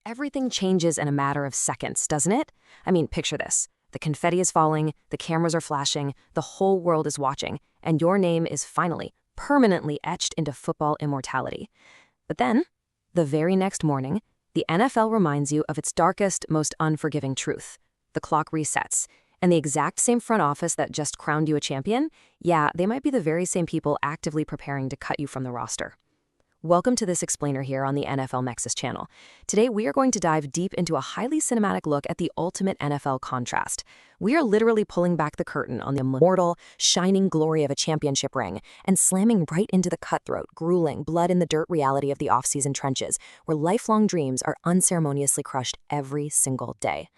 everything changes in a matter of seconds, doesn't it? I mean, picture this. The confetti is falling, the cameras are flashing, the whole world is watching, and your name is finally, permanently etched into football immortality. But then, the very next morning, the NFL reminds you of its darkest, most unforgiving truth. The clock resets, and the exact same front office that just crowned you a champion, yeah, they might be the very same people actively preparing to cut you from the roster. Welcome to this explainer here on the NFL Nexus channel. Today, we are going to dive deep into a highly cinematic look at the ultimate NFL contrast. We are literally pulling back the curtain on the immortal, shining glory of a championship ring and slamming right into the cutthroat, grueling, blood-in-the-dirt reality of the offseason trenches, where lifelong dreams are unceremoniously crushed every single day.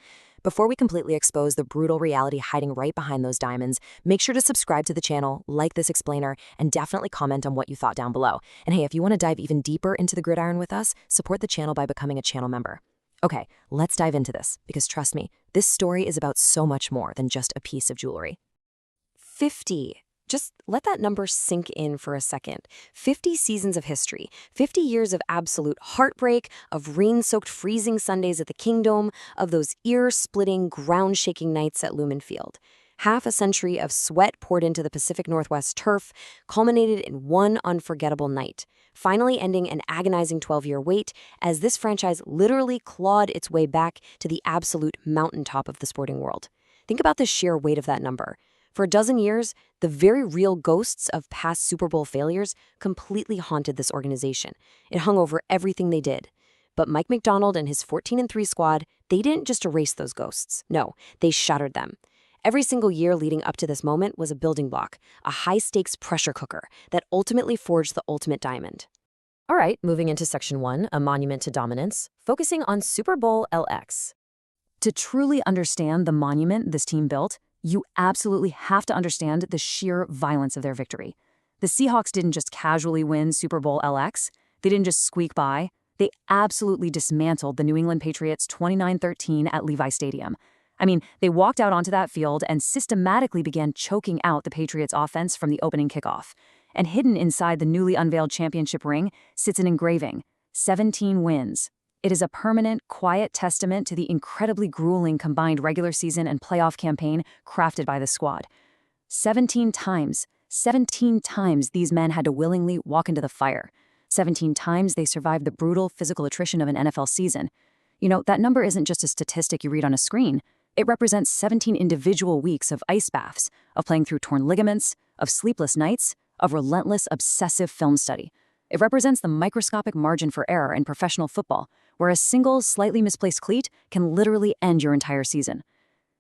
Before we completely expose the brutal reality hiding right behind those diamonds, make sure to subscribe to the channel, like this explainer, and definitely comment on what you thought down below. And hey, if you want to dive even deeper into the gridiron with us, support the channel by becoming a channel member. Okay, let's dive into this, because trust me, this story is about so much more than just a piece of jewelry. 50. Just let that number sink in for a second. 50 seasons of history, 50 years of absolute heartbreak, of rain-soaked freezing Sundays at the Kingdom, of those ear-splitting, ground-shaking nights at Lumen Field. Half a century of sweat poured into the Pacific Northwest turf, culminated in one unforgettable night, finally ending an agonizing 12-year wait as this franchise literally clawed its way back to the absolute mountaintop of the sporting world. Think about the sheer weight of that number. For a dozen years, the very real ghosts of past Super Bowl failures completely haunted this organization. It hung over everything they did. But Mike McDonald and his 14-3 squad, they didn't just erase those ghosts. No, they shattered them. Every single year leading up to this moment was a building block, a high-stakes pressure cooker that ultimately forged the ultimate diamond. All right, moving into Section 1, a monument to dominance, focusing on Super Bowl LX. To truly understand the monument this team built, you absolutely have to understand the sheer violence of their victory. The Seahawks didn't just casually win Super Bowl LX. They didn't just squeak by. They absolutely dismantled the New England Patriots 29-13 at Levi Stadium. I mean, they walked out onto that field and systematically began choking out the Patriots' offense from the opening kickoff. And hidden inside the newly unveiled championship ring sits an engraving: 17 wins. It is a permanent, quiet testament to the incredibly grueling combined regular season and playoff campaign crafted by the squad. 17 times these men had to willingly walk into the fire. 17 times they survived the brutal physical attrition of an NFL season. You know, that number isn't just a statistic you read on a screen. It represents 17 individual weeks of ice baths, of playing through torn ligaments, of sleepless nights, of relentless, obsessive film study. It represents the microscopic margin for error in professional football, where a single, slightly misplaced cleat can literally end your entire season.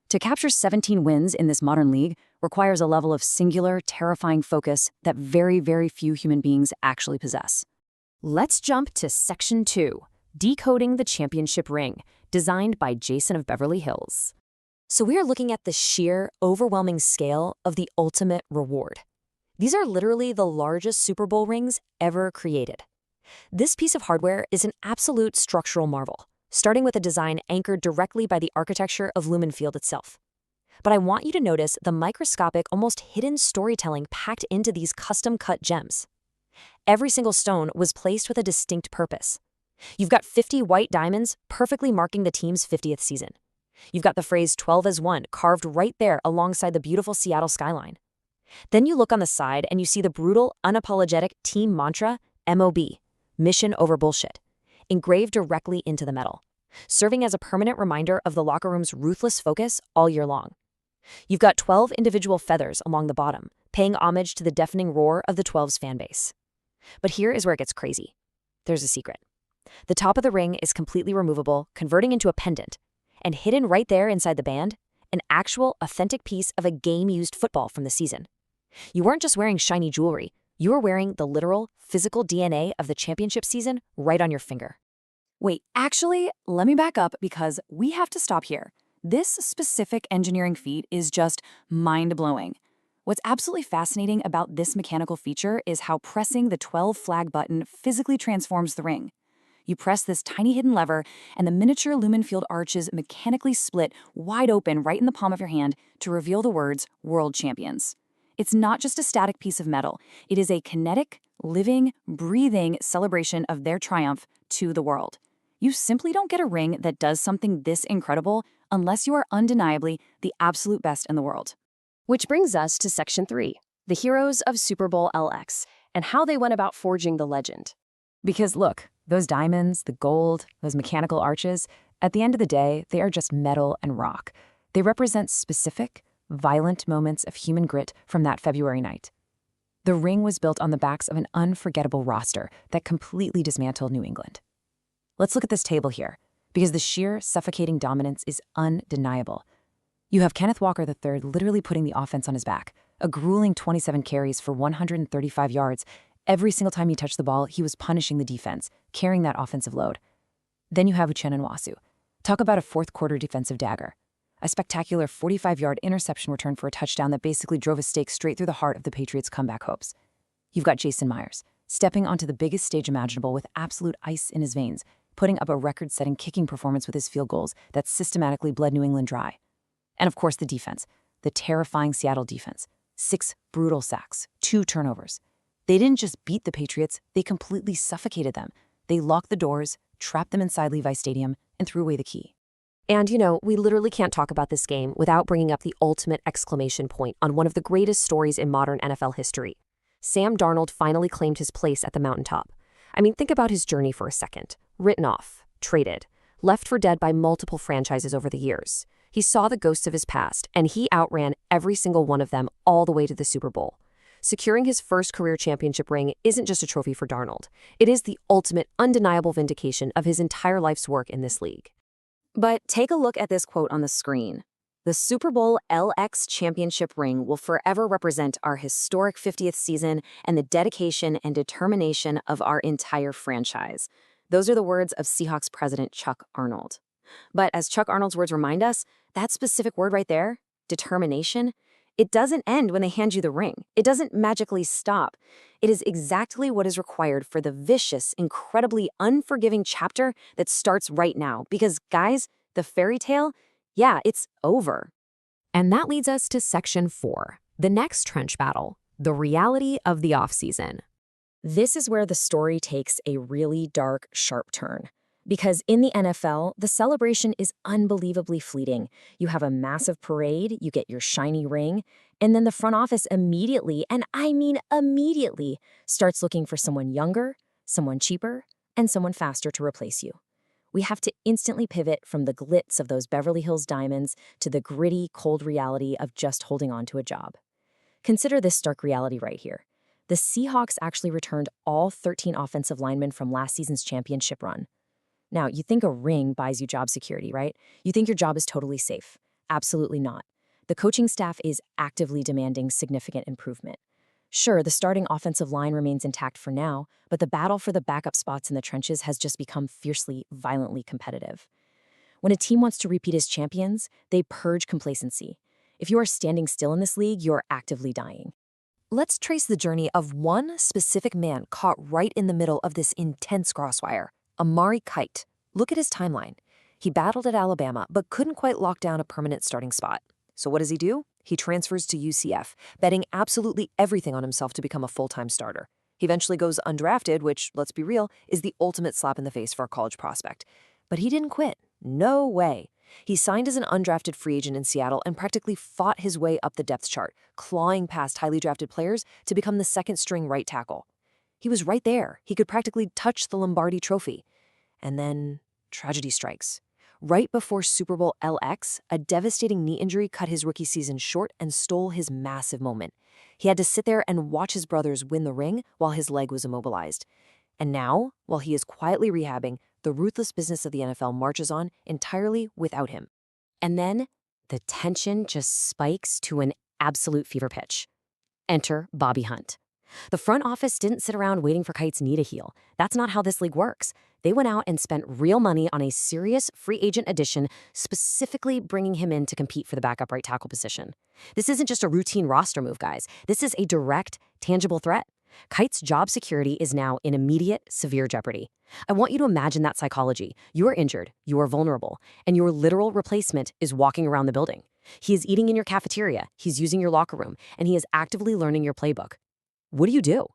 To capture 17 wins in this modern league requires a level of singular, terrifying focus that very, very few human beings actually possess. Let's jump to Section 2, Decoding the Championship Ring, designed by Jason of Beverly Hills. So we are looking at the sheer, overwhelming scale of the ultimate reward. These are literally the largest Super Bowl rings ever created. This piece of hardware is an absolute structural marvel, starting with a design anchored directly by the architecture of Lumen Field itself. But I want you to notice the microscopic, almost hidden storytelling packed into these custom-cut gems. Every single stone was placed with a distinct purpose. You've got 50 white diamonds perfectly marking the team's 50th season. You've got the phrase 12 as 1 carved right there alongside the beautiful Seattle skyline. Then you look on the side and you see the brutal, unapologetic team mantra, MOB, Mission Over Bullshit, engraved directly into the metal, serving as a permanent reminder of the locker room's ruthless focus all year long. You've got 12 individual feathers along the bottom, paying homage to the deafening roar of the 12's fan base. But here is where it gets crazy. There's a secret. The top of the ring is completely removable, converting into a pendant, and hidden right there inside the band, an actual, authentic piece of a game-used football from the season. You weren't just wearing shiny jewelry, you were wearing the literal, physical DNA of the championship season right on your finger. Wait, actually, let me back up because we have to stop here. This specific engineering feat is just mind-blowing. What's absolutely fascinating about this mechanical feature is how pressing the 12 flag button physically transforms the ring. You press this tiny hidden lever, and the miniature Lumen Field arches mechanically split wide open right in the palm of your hand to reveal the words World Champions. It's not just a static piece of metal. It is a kinetic, living, breathing celebration of their triumph to the world. You simply don't get a ring that does something this incredible unless you are undeniably the absolute best in the world. Which brings us to Section 3, the heroes of Super Bowl LX, and how they went about forging the legend. Because look, those diamonds, the gold, those mechanical arches, at the end of the day, they are just metal and rock. They represent specific, violent moments of human grit from that February night. The ring was built on the backs of an unforgettable roster that completely dismantled New England. Let's look at this table here, because the sheer suffocating dominance is undeniable. You have Kenneth Walker III literally putting the offense on his back, a grueling 27 carries for 135 yards. Every single time he touched the ball, he was punishing the defense, carrying that offensive load. Then you have Uchenna Nwasu. Talk about a fourth-quarter defensive dagger. A spectacular 45-yard interception return for a touchdown that basically drove a stake straight through the heart of the Patriots' comeback hopes. You've got Jason Myers, stepping onto the biggest stage imaginable with absolute ice in his veins, putting up a record-setting kicking performance with his field goals that systematically bled New England dry. And of course the defense, the terrifying Seattle defense. 6 brutal sacks, 2 turnovers. They didn't just beat the Patriots, they completely suffocated them. They locked the doors, trapped them inside Levi Stadium, and threw away the key. And we literally can't talk about this game without bringing up the ultimate exclamation point on one of the greatest stories in modern NFL history. Sam Darnold finally claimed his place at the mountaintop. I mean, think about his journey for a second. Written off, traded, left for dead by multiple franchises over the years. He saw the ghosts of his past, and he outran every single one of them all the way to the Super Bowl. Securing his first career championship ring isn't just a trophy for Darnold. It is the ultimate, undeniable vindication of his entire life's work in this league. But take a look at this quote on the screen. The Super Bowl LX championship ring will forever represent our historic 50th season and the dedication and determination of our entire franchise. Those are the words of Seahawks president Chuck Arnold. But as Chuck Arnold's words remind us, that specific word right there, determination, it doesn't end when they hand you the ring. It doesn't magically stop. It is exactly what is required for the vicious, incredibly unforgiving chapter that starts right now. Because, guys, the fairy tale, yeah, it's over. And that leads us to Section 4, the next trench battle, the reality of the offseason. This is where the story takes a really dark, sharp turn. Because in the NFL, the celebration is unbelievably fleeting. You have a massive parade, you get your shiny ring, and then the front office immediately, and I mean immediately, starts looking for someone younger, someone cheaper, and someone faster to replace you. We have to instantly pivot from the glitz of those Beverly Hills diamonds to the gritty, cold reality of just holding on to a job. Consider this stark reality right here. The Seahawks actually returned all 13 offensive linemen from last season's championship run. Now, you think a ring buys you job security, right? You think your job is totally safe. Absolutely not. The coaching staff is actively demanding significant improvement. Sure, the starting offensive line remains intact for now, but the battle for the backup spots in the trenches has just become fiercely, violently competitive. When a team wants to repeat as champions, they purge complacency. If you are standing still in this league, you're actively dying. Let's trace the journey of one specific man caught right in the middle of this intense crossfire. Amari Kite. Look at his timeline. He battled at Alabama, but couldn't quite lock down a permanent starting spot. So what does he do? He transfers to UCF, betting absolutely everything on himself to become a full-time starter. He eventually goes undrafted, which, let's be real, is the ultimate slap in the face for a college prospect. But he didn't quit. No way. He signed as an undrafted free agent in Seattle and practically fought his way up the depth chart, clawing past highly drafted players to become the second-string right tackle. He was right there. He could practically touch the Lombardi trophy. And then tragedy strikes. Right before Super Bowl LX, a devastating knee injury cut his rookie season short and stole his massive moment. He had to sit there and watch his brothers win the ring while his leg was immobilized. And now, while he is quietly rehabbing, the ruthless business of the NFL marches on entirely without him. And then the tension just spikes to an absolute fever pitch. Enter Bobby Hunt. The front office didn't sit around waiting for Kite's knee to heal. That's not how this league works. They went out and spent real money on a serious free agent addition, specifically bringing him in to compete for the backup right tackle position. This isn't just a routine roster move, guys. This is a direct, tangible threat. Kite's job security is now in immediate, severe jeopardy. I want you to imagine that psychology. You are injured, you are vulnerable, and your literal replacement is walking around the building. He is eating in your cafeteria, he's using your locker room, and he is actively learning your playbook. What do?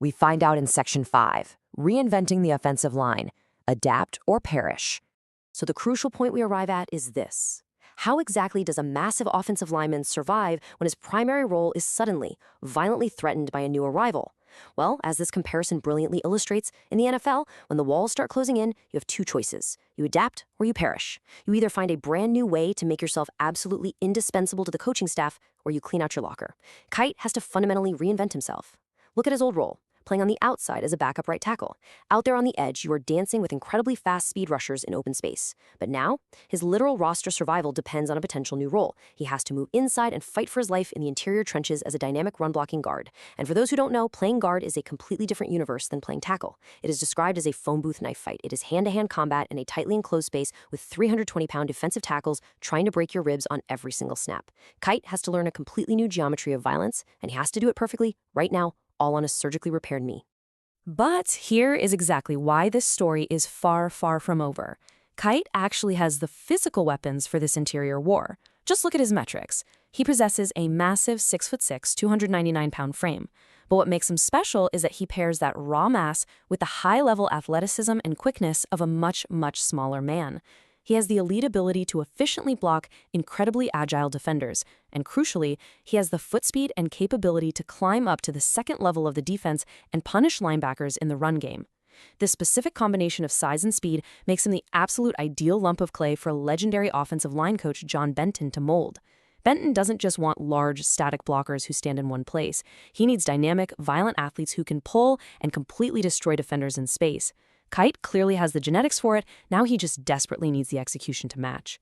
We find out in Section 5, Reinventing the Offensive Line, adapt or perish. So the crucial point we arrive at is this. How exactly does a massive offensive lineman survive when his primary role is suddenly, violently threatened by a new arrival? Well, as this comparison brilliantly illustrates, in the NFL, when the walls start closing in, you have two choices. You adapt or you perish. You either find a brand new way to make yourself absolutely indispensable to the coaching staff, or you clean out your locker. Kite has to fundamentally reinvent himself. Look at his old role, playing on the outside as a backup right tackle. Out there on the edge, you are dancing with incredibly fast speed rushers in open space. But now, his literal roster survival depends on a potential new role. He has to move inside and fight for his life in the interior trenches as a dynamic run-blocking guard. And for those who don't know, playing guard is a completely different universe than playing tackle. It is described as a phone booth knife fight. It is hand-to-hand combat in a tightly enclosed space with 320-pound defensive tackles trying to break your ribs on every single snap. Kite has to learn a completely new geometry of violence, and he has to do it perfectly, right now, all on a surgically repaired knee. But here is exactly why this story is far, far from over. Kite actually has the physical weapons for this interior war. Just look at his metrics. He possesses a massive 6'6", 299-pound frame. But what makes him special is that he pairs that raw mass with the high-level athleticism and quickness of a much, much smaller man. He has the elite ability to efficiently block incredibly agile defenders, and crucially, he has the foot speed and capability to climb up to the second level of the defense and punish linebackers in the run game. This specific combination of size and speed makes him the absolute ideal lump of clay for legendary offensive line coach John Benton to mold. Benton doesn't just want large, static blockers who stand in one place. He needs dynamic, violent athletes who can pull and completely destroy defenders in space. Kite clearly has the genetics for it, now he just desperately needs the execution to match.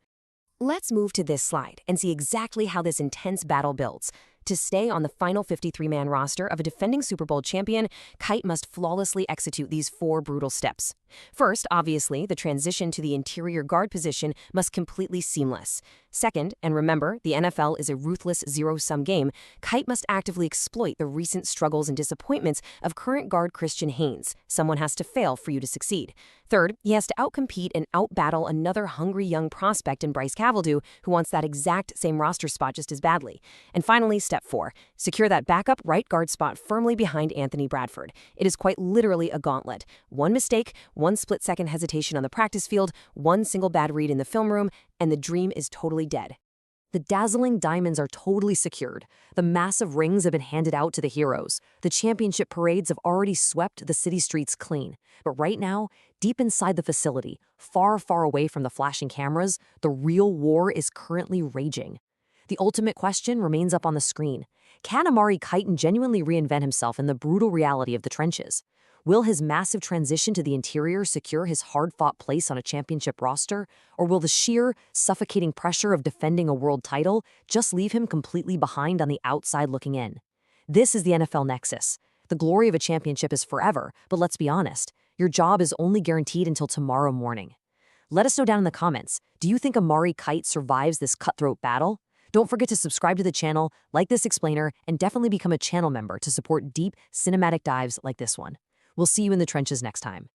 Let's move to this slide and see exactly how this intense battle builds. To stay on the final 53-man roster of a defending Super Bowl champion, Kite must flawlessly execute these 4 brutal steps. First, obviously, the transition to the interior guard position must completely seamless. Second, and remember, the NFL is a ruthless zero-sum game, Kite must actively exploit the recent struggles and disappointments of current guard Christian Haynes. Someone has to fail for you to succeed. Third, he has to outcompete and outbattle another hungry young prospect in Bryce Cavaldew who wants that exact same roster spot just as badly. And finally, step 4, secure that backup right guard spot firmly behind Anthony Bradford. It is quite literally a gauntlet. One mistake, one split-second hesitation on the practice field, one single bad read in the film room, and the dream is totally dead. The dazzling diamonds are totally secured. The massive rings have been handed out to the heroes. The championship parades have already swept the city streets clean. But right now, deep inside the facility, far, far away from the flashing cameras, the real war is currently raging. The ultimate question remains up on the screen. Can Amari Kite genuinely reinvent himself in the brutal reality of the trenches? Will his massive transition to the interior secure his hard-fought place on a championship roster? Or will the sheer, suffocating pressure of defending a world title just leave him completely behind on the outside looking in? This is the NFL Nexus. The glory of a championship is forever, but let's be honest, your job is only guaranteed until tomorrow morning. Let us know down in the comments, do you think Amari Kite survives this cutthroat battle? Don't forget to subscribe to the channel, like this explainer, and definitely become a channel member to support deep, cinematic dives like this one. We'll see you in the trenches next time.